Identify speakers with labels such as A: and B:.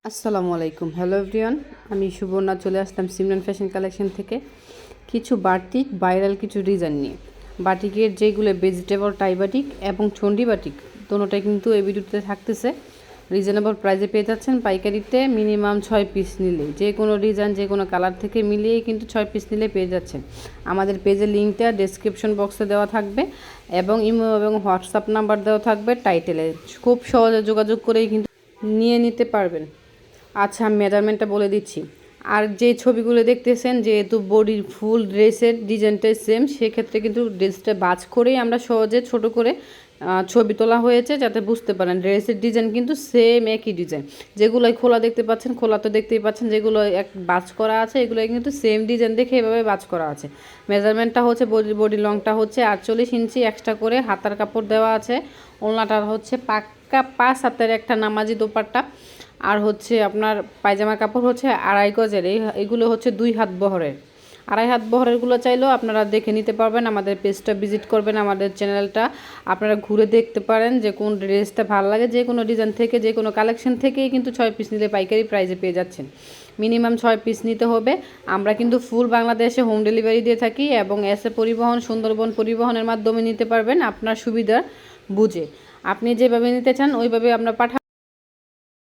A: আসসালামু আলাইকুম। Hello everyone, আমি সুবর্ণা চলে আসলাম সিমরান ফ্যাশন কালেকশন থেকে কিছু বাটিক ভাইরাল কিছু ডিজাইন নিয়ে। বাটিকের যেগুলো ভেজিটেবল টাই বাটিক এবং চণ্ডী বাটিক দোনোটাই কিন্তু এই ভিডিওতে থাকতেছে। রিজনেবল প্রাইসে পেয়ে যাচ্ছেন পাইকারিতে মিনিমাম 6 পিস নিলে, যে কোনো ডিজাইন যে কোনো কালার থেকে মিলিয়ে কিন্তু 6 পিস নিলে পেয়ে যাচ্ছেন। আমাদের পেজের লিঙ্কটা ডেসক্রিপশন বক্সে দেওয়া থাকবে এবং ইমো এবং হোয়াটসঅ্যাপ নাম্বার দেওয়া থাকবে টাইটেলে। খুব সহজে যোগাযোগ করেই কিন্তু নিয়ে নিতে পারবেন। আচ্ছা, আমি মেজারমেন্টটা বলে দিচ্ছি। আর যে ছবিগুলো দেখতেছেন, যেহেতু বডির ফুল ড্রেসের ডিজাইনটাই সেম, সেক্ষেত্রে কিন্তু ড্রেসটা বাজ করেই আমরা সহজে ছোট করে ছবি তোলা হয়েছে, যাতে বুঝতে পারেন ড্রেসের ডিজাইন কিন্তু সেম একই ডিজাইন। যেগুলোই খোলা দেখতে পাচ্ছেন, খোলা তো দেখতেই পাচ্ছেন, যেগুলো এক বাজ করা আছে এগুলো কিন্তু সেম ডিজাইন দেখে এভাবে বাজ করা আছে। মেজারমেন্টটা হচ্ছে বডি লংটা হচ্ছে 48 ইঞ্চি, এক্সট্রা করে হাতার কাপড় দেওয়া আছে। ওড়নাটা হচ্ছে পাক্কা 5 হাতের একটা নামাজি দোপাট্টা। আর হচ্ছে আপনার পায়জামার কাপড় হচ্ছে 2.5 গজের, এইগুলো হচ্ছে 2 হাত বহরের। 2.5 হাত বহরেরগুলো চাইলেও আপনারা দেখে নিতে পারবেন। আমাদের পেজটা ভিজিট করবেন, আমাদের চ্যানেলটা আপনারা ঘুরে দেখতে পারেন যে কোন ড্রেসটা ভালো লাগে। যে কোনো ডিজাইন থেকে, যে কোনো কালেকশন থেকেই কিন্তু 6 পিস নিলে পাইকারি প্রাইসে পেয়ে যাচ্ছেন। মিনিমাম 6 পিস নিতে হবে। আমরা কিন্তু ফুল বাংলাদেশে হোম ডেলিভারি দিয়ে থাকি এবং এসে পরিবহন, সুন্দরবন পরিবহনের মাধ্যমে নিতে পারবেন আপনার সুবিধা বুঝে। আপনি যেভাবে নিতে চান ওইভাবে আমরা পাঠাবো।